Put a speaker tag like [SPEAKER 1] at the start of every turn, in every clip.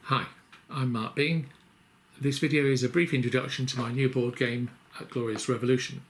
[SPEAKER 1] Hi, I'm Mark Bean. This video is a brief introduction to my new board game, Glorious Revolution.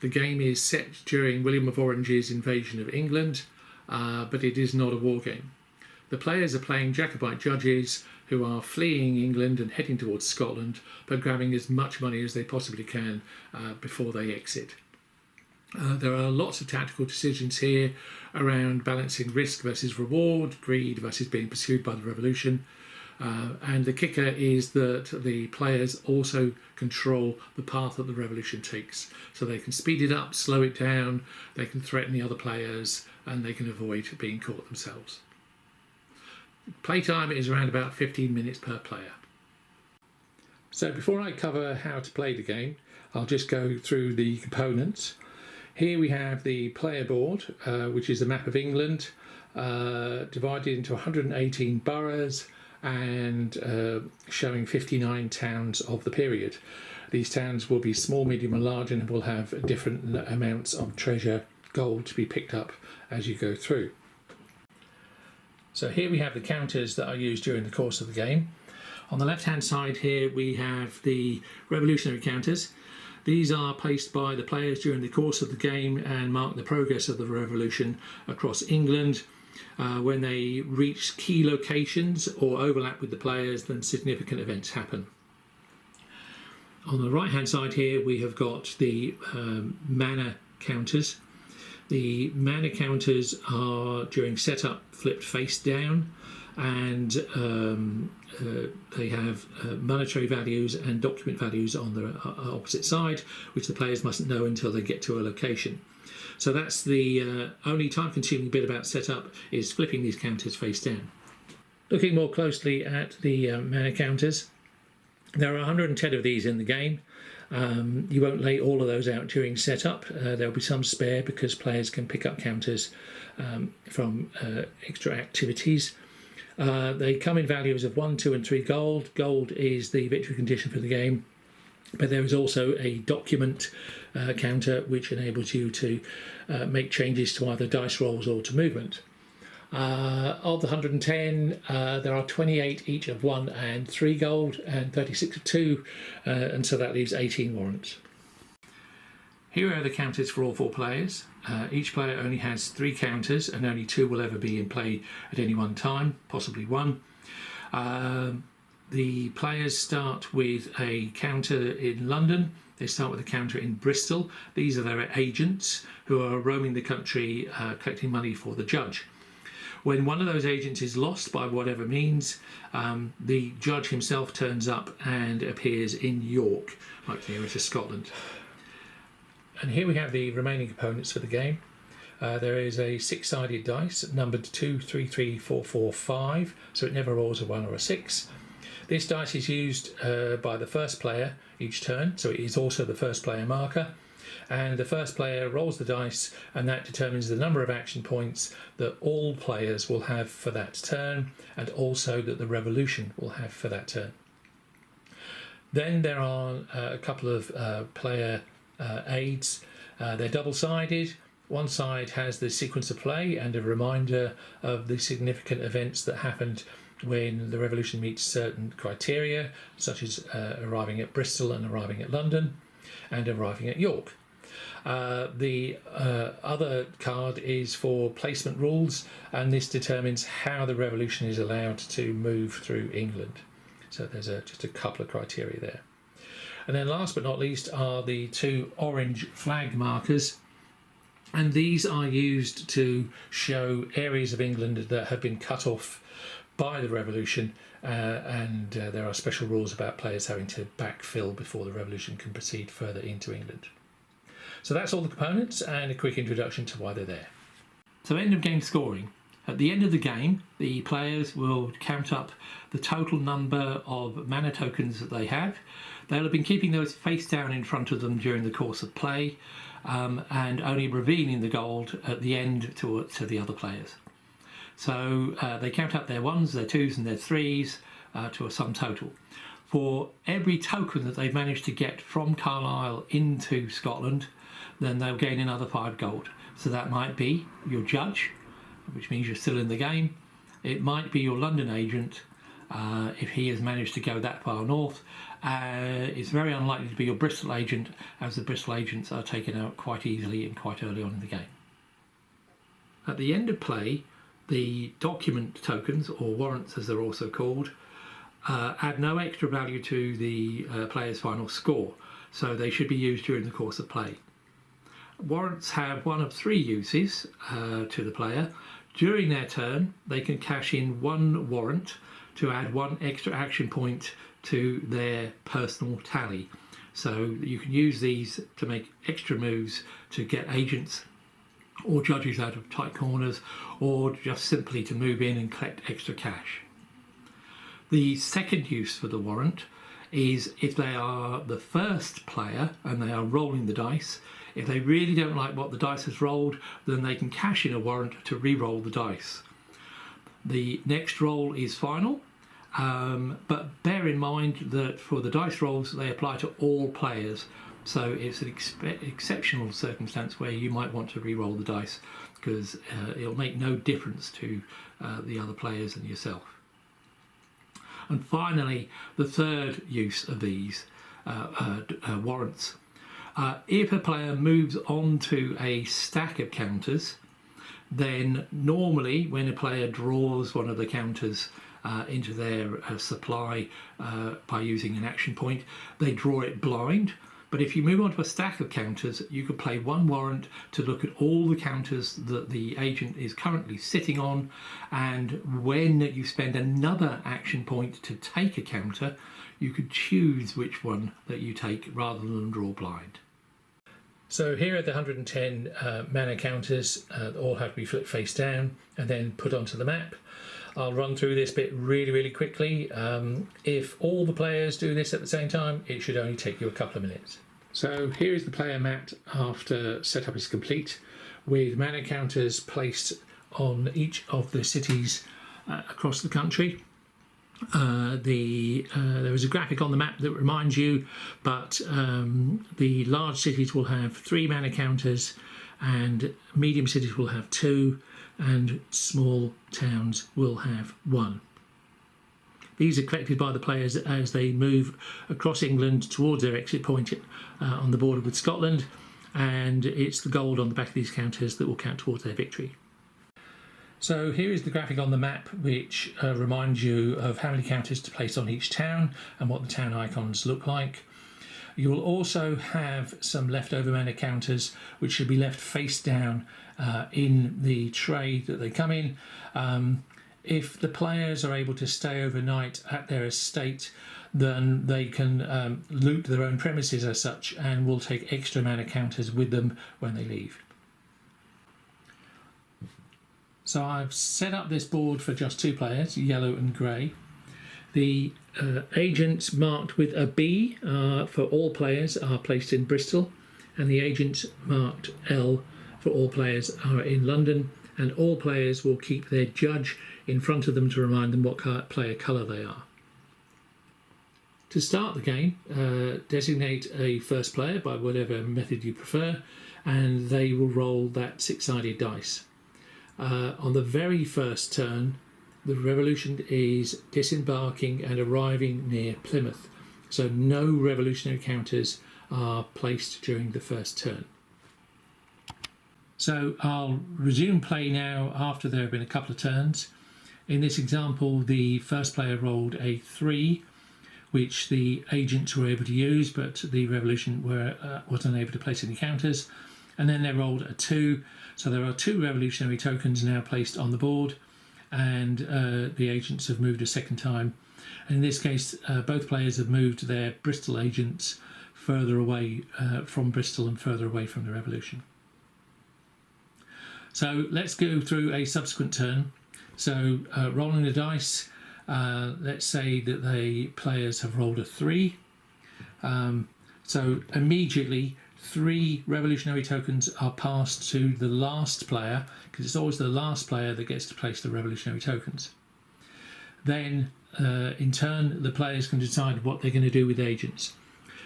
[SPEAKER 1] The game is set during William of Orange's invasion of England, but it is not a war game. The players are playing Jacobite judges who are fleeing England and heading towards Scotland, but grabbing as much money as they possibly can before they exit. There are lots of tactical decisions here around balancing risk versus reward, greed versus being pursued by the revolution. And the kicker is that the players also control the path that the revolution takes. So they can speed it up, slow it down, they can threaten the other players, and they can avoid being caught themselves. Playtime is around about 15 minutes per player. So before I cover how to play the game, I'll just go through the components. Here we have the player board, which is a map of England, divided into 118 boroughs, and showing 59 towns of the period. These towns will be small, medium and large, and will have different amounts of treasure, gold, to be picked up as you go through. So here we have the counters that are used during the course of the game. On the left hand side here we have the revolutionary counters. These are placed by the players during the course of the game and mark the progress of the revolution across England. When they reach key locations or overlap with the players, then significant events happen. On the right hand side here we have got the mana counters. The mana counters are during setup flipped face down, and they have monetary values and document values on the opposite side, which the players mustn't know until they get to a location. So that's the only time-consuming bit about setup, is flipping these counters face down. Looking more closely at the mana counters, there are 110 of these in the game. You won't lay all of those out during setup. There'll be some spare because players can pick up counters from extra activities. They come in values of 1, 2 and 3 gold. Gold is the victory condition for the game, but there is also a document counter which enables you to make changes to either dice rolls or to movement. Of the 110, there are 28 each of 1 and 3 gold and 36 of 2, and so that leaves 18 warrants. Here are the counters for all 4 players. Each player only has 3 counters, and only 2 will ever be in play at any one time, possibly 1. The players start with a counter in London. They start with a counter in Bristol. These are their agents who are roaming the country collecting money for the judge. When one of those agents is lost by whatever means, the judge himself turns up and appears in York, like nearer to Scotland. And here we have the remaining components for the game. There is a 6-sided dice numbered 2, 3, 3, 4, 4, 5, so it never rolls a 1 or a 6. This dice is used by the first player each turn, so it is also the first player marker. And the first player rolls the dice, and that determines the number of action points that all players will have for that turn, and also that the revolution will have for that turn. Then there are a couple of player aids. They're double-sided. One side has the sequence of play and a reminder of the significant events that happened when the revolution meets certain criteria, such as arriving at Bristol and arriving at London and arriving at York. The other card is for placement rules, and this determines how the revolution is allowed to move through England. So there's just a couple of criteria there. And then last but not least are the 2 orange flag markers, and these are used to show areas of England that have been cut off by the revolution, and there are special rules about players having to backfill before the revolution can proceed further into England. So that's all the components and a quick introduction to why they're there. So end of game scoring. At the end of the game, the players will count up the total number of mana tokens that they have. They'll have been keeping those face down in front of them during the course of play, and only revealing the gold at the end to the other players. So they count up their 1s, their 2s and their 3s to a sum total. For every token that they've managed to get from Carlisle into Scotland, then they'll gain another 5 gold. So that might be your judge, which means you're still in the game. It might be your London agent, if he has managed to go that far north. It's very unlikely to be your Bristol agent, as the Bristol agents are taken out quite easily and quite early on in the game. At the end of play, the document tokens, or warrants as they're also called, add no extra value to the player's final score, so they should be used during the course of play. Warrants have one of three uses to the player. During their turn, they can cash in one warrant to add one extra action point to their personal tally. So you can use these to make extra moves to get agents or judges out of tight corners, or just simply to move in and collect extra cash. The second use for the warrant is if they are the first player and they are rolling the dice. If they really don't like what the dice has rolled, then they can cash in a warrant to re-roll the dice. The next roll is final, but bear in mind that for the dice rolls they apply to all players, so it's an exceptional circumstance where you might want to re-roll the dice, because it'll make no difference to the other players and yourself. And finally, the third use of these warrants. If a player moves on to a stack of counters, then normally when a player draws one of the counters into their supply by using an action point, they draw it blind. But if you move on to a stack of counters, you could play one warrant to look at all the counters that the agent is currently sitting on, and when you spend another action point to take a counter, you could choose which one that you take rather than draw blind. So here are the 110 mana counters, all have to be flipped face down and then put onto the map. I'll run through this bit really quickly. If all the players do this at the same time, it should only take you a couple of minutes. So here is the player mat after setup is complete, with mana counters placed on each of the cities across the country. There is a graphic on the map that reminds you, but the large cities will have 3 mana counters, and medium cities will have 2, and small towns will have 1. These are collected by the players as they move across England towards their exit point on the border with Scotland, and it's the gold on the back of these counters that will count towards their victory. So here is the graphic on the map which reminds you of how many counters to place on each town and what the town icons look like. You will also have some leftover mana counters which should be left face down in the tray that they come in. If the players are able to stay overnight at their estate, then they can loot their own premises as such, and will take extra mana counters with them when they leave. So I've set up this board for just 2 players, yellow and grey. The agents marked with a B for all players are placed in Bristol, and the agents marked L for all players are in London, and all players will keep their judge in front of them to remind them what player colour they are. To start the game, designate a first player by whatever method you prefer, and they will roll that 6-sided dice. On the very first turn, the revolution is disembarking and arriving near Plymouth, so no revolutionary counters are placed during the first turn. So I'll resume play now after there have been a couple of turns. In this example, the first player rolled a 3, which the agents were able to use, but the revolution was unable to place any counters. And then they rolled a 2, so there are 2 revolutionary tokens now placed on the board, and the agents have moved a second time. And in this case, both players have moved their Bristol agents further away from Bristol and further away from the revolution. So let's go through a subsequent turn. So rolling the dice, let's say that the players have rolled a 3. So immediately 3 revolutionary tokens are passed to the last player, because it's always the last player that gets to place the revolutionary tokens. Then in turn the players can decide what they're going to do with agents.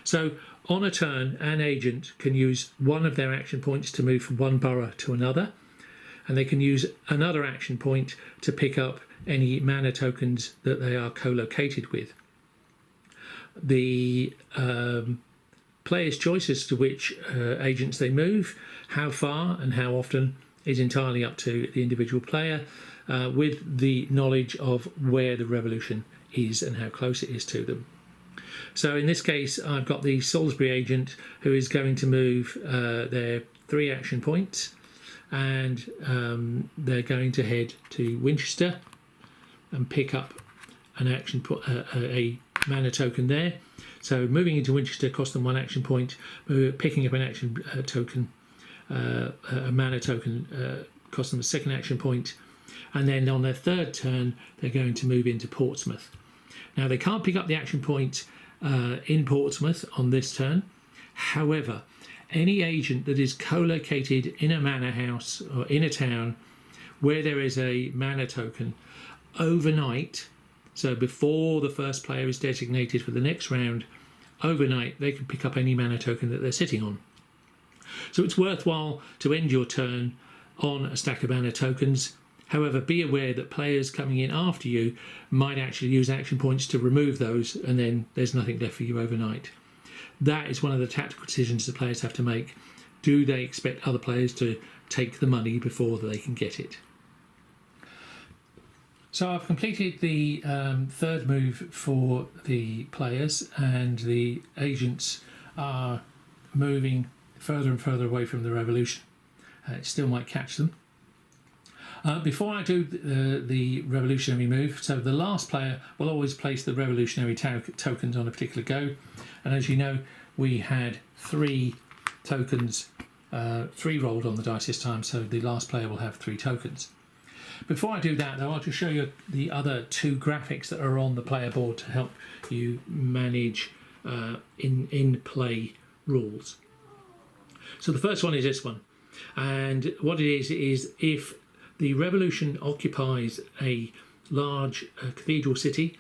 [SPEAKER 1] So on a turn, an agent can use one of their action points to move from one borough to another, and they can use another action point to pick up any mana tokens that they are co-located with. The player's choice as to which agents they move, how far and how often, is entirely up to the individual player, with the knowledge of where the revolution is and how close it is to them. So in this case, I've got the Salisbury agent who is going to move their 3 action points, and they're going to head to Winchester and pick up an action a mana token there. So moving into Winchester cost them 1 action point, picking up an action token, a mana token, cost them a 2nd action point, and then on their 3rd turn they're going to move into Portsmouth. Now they can't pick up the action point in Portsmouth on this turn. However, any agent that is co-located in a manor house or in a town where there is a mana token overnight, so before the first player is designated for the next round, overnight they can pick up any mana token that they're sitting on. So it's worthwhile to end your turn on a stack of mana tokens. However, be aware that players coming in after you might actually use action points to remove those, and then there's nothing left for you overnight. That is one of the tactical decisions the players have to make. Do they expect other players to take the money before they can get it? So I've completed the 3rd move for the players, and the agents are moving further and further away from the revolution. It still might catch them. Before I do the revolutionary move, so the last player will always place the revolutionary tokens on a particular go, and as you know, we had 3 tokens, 3 rolled on the dice this time, so the last player will have 3 tokens. Before I do that though, I'll just show you the other 2 graphics that are on the player board to help you manage in-play rules. So the first one is this one, and what it is if the revolution occupies a large cathedral city,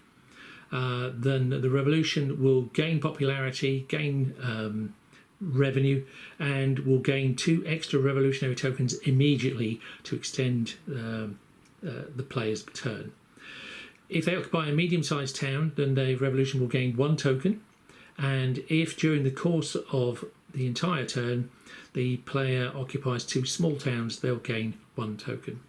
[SPEAKER 1] then the revolution will gain popularity, gain revenue, and will gain 2 extra revolutionary tokens immediately to extend the player's turn. If they occupy a medium-sized town, then the revolution will gain 1 token, and if during the course of the entire turn the player occupies 2 small towns, they'll gain 1 token.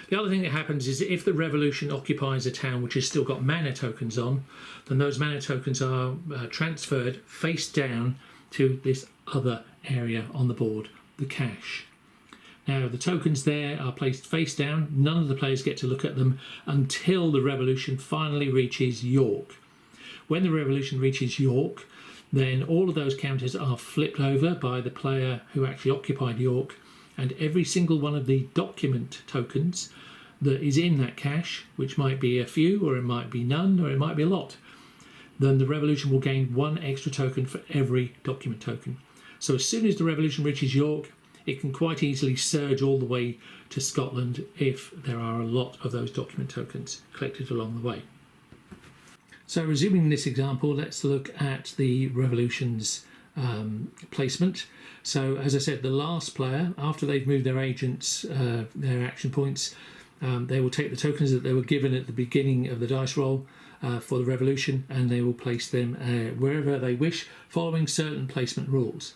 [SPEAKER 1] The other thing that happens is that if the revolution occupies a town which has still got mana tokens on, then those mana tokens are transferred face down to this other area on the board, the cache. Now the tokens there are placed face down. None of the players get to look at them until the revolution finally reaches York. When the revolution reaches York, then all of those counters are flipped over by the player who actually occupied York, and every single one of the document tokens that is in that cache, which might be a few, or it might be none, or it might be a lot, then the revolution will gain 1 extra token for every document token. So as soon as the revolution reaches York, it can quite easily surge all the way to Scotland if there are a lot of those document tokens collected along the way. So resuming this example, let's look at the revolution's placement. So as I said, the last player, after they've moved their agents, their action points, they will take the tokens that they were given at the beginning of the dice roll for the revolution, and they will place them wherever they wish, following certain placement rules.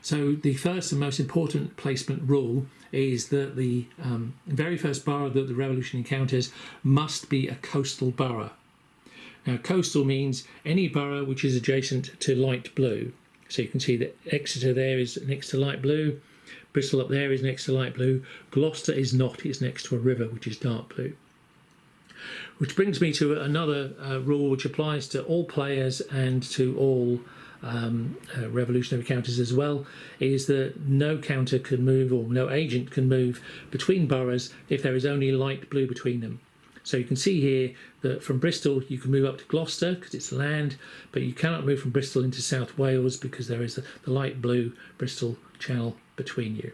[SPEAKER 1] So the first and most important placement rule is that the very first borough that the revolution encounters must be a coastal borough. Now coastal means any borough which is adjacent to light blue. So you can see that Exeter there is next to light blue, Bristol up there is next to light blue, Gloucester is not, it's next to a river which is dark blue. Which brings me to another rule which applies to all players and to all revolutionary counters as well, is that no counter can move, or no agent can move between boroughs if there is only light blue between them. So you can see here that from Bristol you can move up to Gloucester because it's land, but you cannot move from Bristol into South Wales because there is the light blue Bristol Channel between you.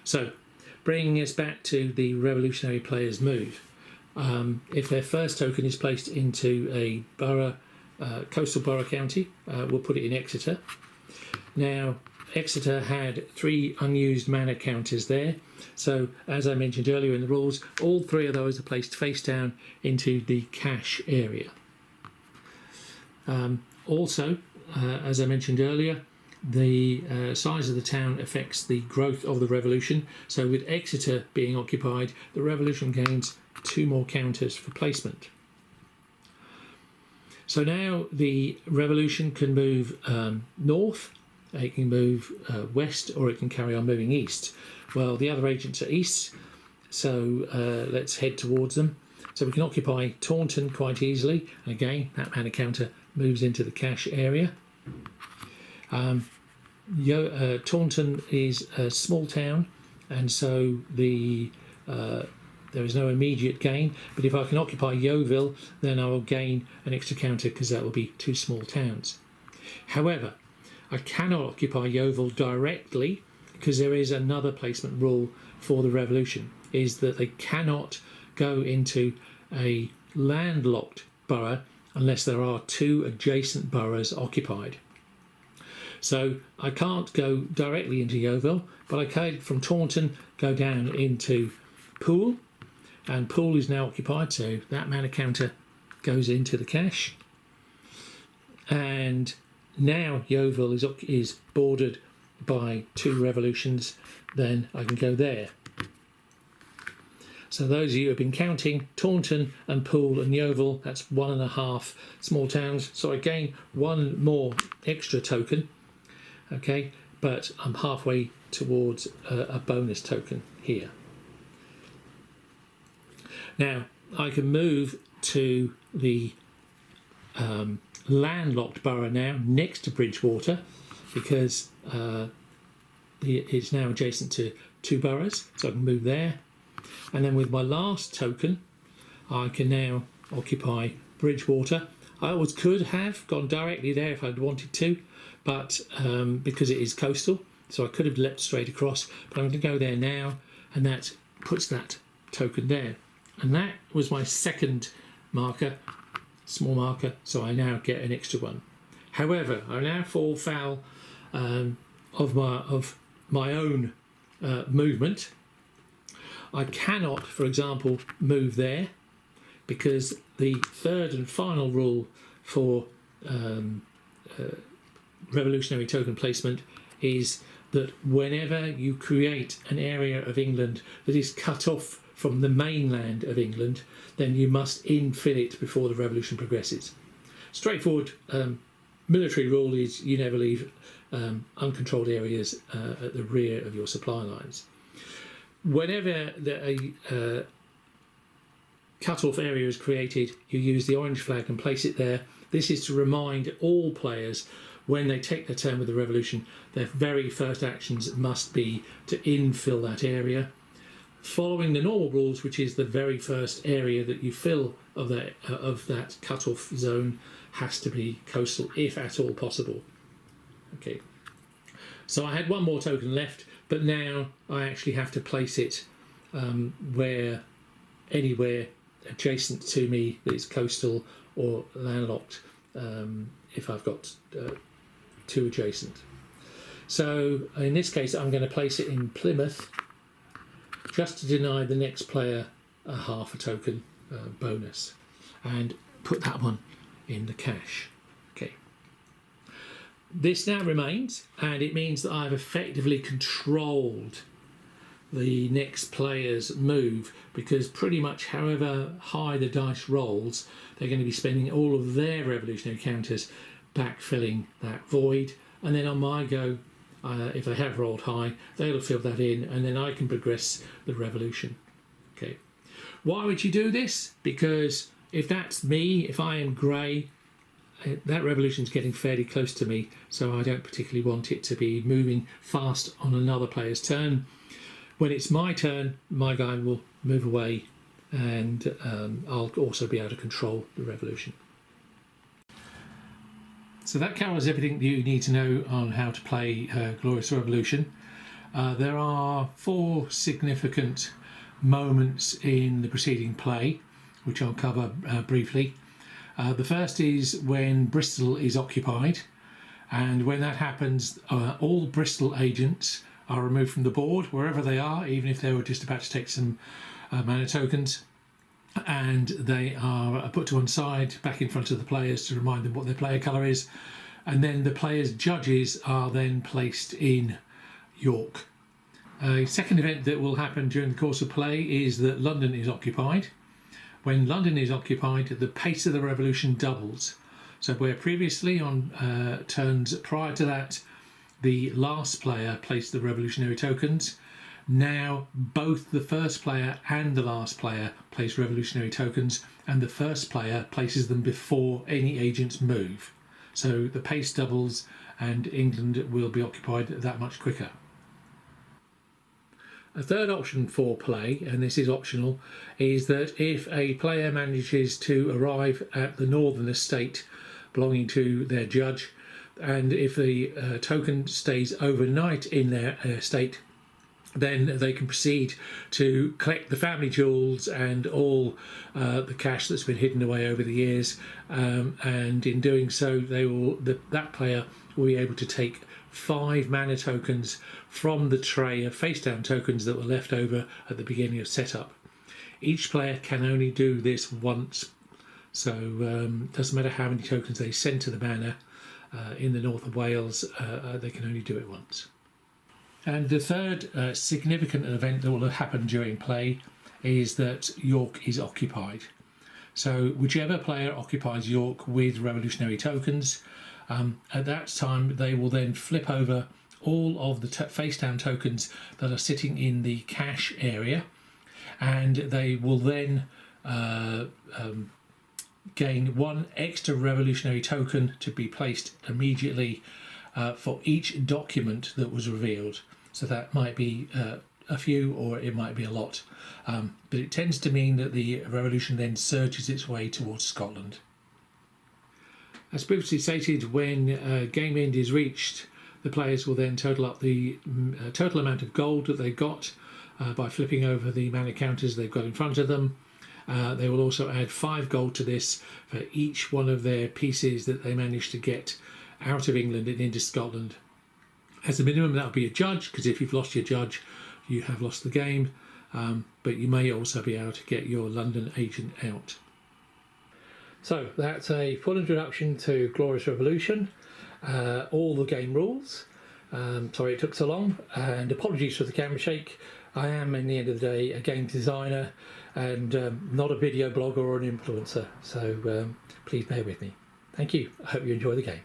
[SPEAKER 1] So bringing us back to the revolutionary player's move, if their first token is placed into a borough, coastal borough county, we'll put it in Exeter. Now Exeter had 3 unused mana counters there, So as I mentioned earlier in the rules, all three of those are placed face down into the cash area. Also, as I mentioned earlier, the size of the town affects the growth of the revolution. So with Exeter being occupied, the revolution gains 2 more counters for placement. So now the revolution can move north, it can move west, or it can carry on moving east. Well, the other agents are east, so let's head towards them. So we can occupy Taunton quite easily, and again that mana counter moves into the cash area. Taunton is a small town, and so there is no immediate gain, but if I can occupy Yeovil, then I will gain an extra counter because that will be 2 small towns. However, I cannot occupy Yeovil directly because there is another placement rule for the revolution, is that they cannot go into a landlocked borough unless there are 2 adjacent boroughs occupied. So I can't go directly into Yeovil, but I can from Taunton go down into Poole, and Poole is now occupied, so that mana counter goes into the cash. And now Yeovil is bordered by 2 revolutions, then I can go there. So those of you who have been counting, Taunton and Poole and Yeovil, that's 1.5 small towns. So I gain 1 more extra token, okay, but I'm halfway towards a bonus token here. Now I can move to the landlocked borough now next to Bridgewater, because it's now adjacent to 2 boroughs, so I can move there. And then with my last token, I can now occupy Bridgewater. I always could have gone directly there if I'd wanted to, but because it is coastal, so I could have leapt straight across, but I'm going to go there now, and that puts that token there. And that was my second marker, small marker, so I now get an extra 1. However, I now fall foul of my own movement. I cannot, for example, move there, because the third and final rule for revolutionary token placement is that whenever you create an area of England that is cut off from the mainland of England, then you must infill it before the revolution progresses. Straightforward military rule is you never leave uncontrolled areas at the rear of your supply lines. Whenever a cut-off area is created, you use the orange flag and place it there. This is to remind all players, when they take their turn with the revolution, their very first actions must be to infill that area, following the normal rules, which is the very first area that you fill of that cut-off zone has to be coastal, if at all possible. Okay. So I had 1 more token left, but now I actually have to place it anywhere adjacent to me that is coastal or landlocked, if I've got 2 adjacent. So in this case, I'm going to place it in Plymouth, just to deny the next player a half a token bonus, and put that one in the cash. Okay. This now remains, and it means that I've effectively controlled the next player's move, because pretty much however high the dice rolls, they're going to be spending all of their revolutionary counters backfilling that void, and then on my go, if they have rolled high, they'll fill that in, and then I can progress the revolution. Okay. Why would you do this? Because if that's me, if I am grey, that revolution's getting fairly close to me, so I don't particularly want it to be moving fast on another player's turn. When it's my turn, my guy will move away, and I'll also be able to control the revolution. So that covers everything you need to know on how to play Glorious Revolution. There are 4 significant moments in the preceding play, which I'll cover briefly. The first is when Bristol is occupied, and when that happens, all Bristol agents are removed from the board wherever they are, even if they were just about to take some mana tokens, and they are put to one side back in front of the players to remind them what their player colour is, and then the players' judges are then placed in York. A second event that will happen during the course of play is that London is occupied. When London is occupied, the pace of the revolution doubles. So where previously on turns prior to that the last player placed the revolutionary tokens, now both the first player and the last player place revolutionary tokens, and the first player places them before any agents move. So the pace doubles and England will be occupied that much quicker. A third option for play, and this is optional, is that if a player manages to arrive at the northern estate belonging to their judge, and if the token stays overnight in their estate, then they can proceed to collect the family jewels and all the cash that's been hidden away over the years, and in doing so that player will be able to take 5 mana tokens from the tray of face down tokens that were left over at the beginning of setup. Each player can only do this once, so doesn't matter how many tokens they send to the manor in the north of Wales, they can only do it once. And the third significant event that will happen during play is that York is occupied. So whichever player occupies York with revolutionary tokens, at that time they will then flip over all of the face down tokens that are sitting in the cache area, and they will then gain 1 extra revolutionary token to be placed immediately for each document that was revealed. So that might be a few, or it might be a lot, but it tends to mean that the revolution then surges its way towards Scotland. As previously stated, when game end is reached, the players will then total up the total amount of gold that they got by flipping over the mana counters they've got in front of them. They will also add 5 gold to this for each one of their pieces that they manage to get out of England and into Scotland. As a minimum, that'll be a judge, because if you've lost your judge, you have lost the game, but you may also be able to get your London agent out. So that's a full introduction to Glorious Revolution, all the game rules. Sorry it took so long, and apologies for the camera shake. I am, in the end of the day, a game designer and not a video blogger or an influencer, so please bear with me. Thank you. I hope you enjoy the game.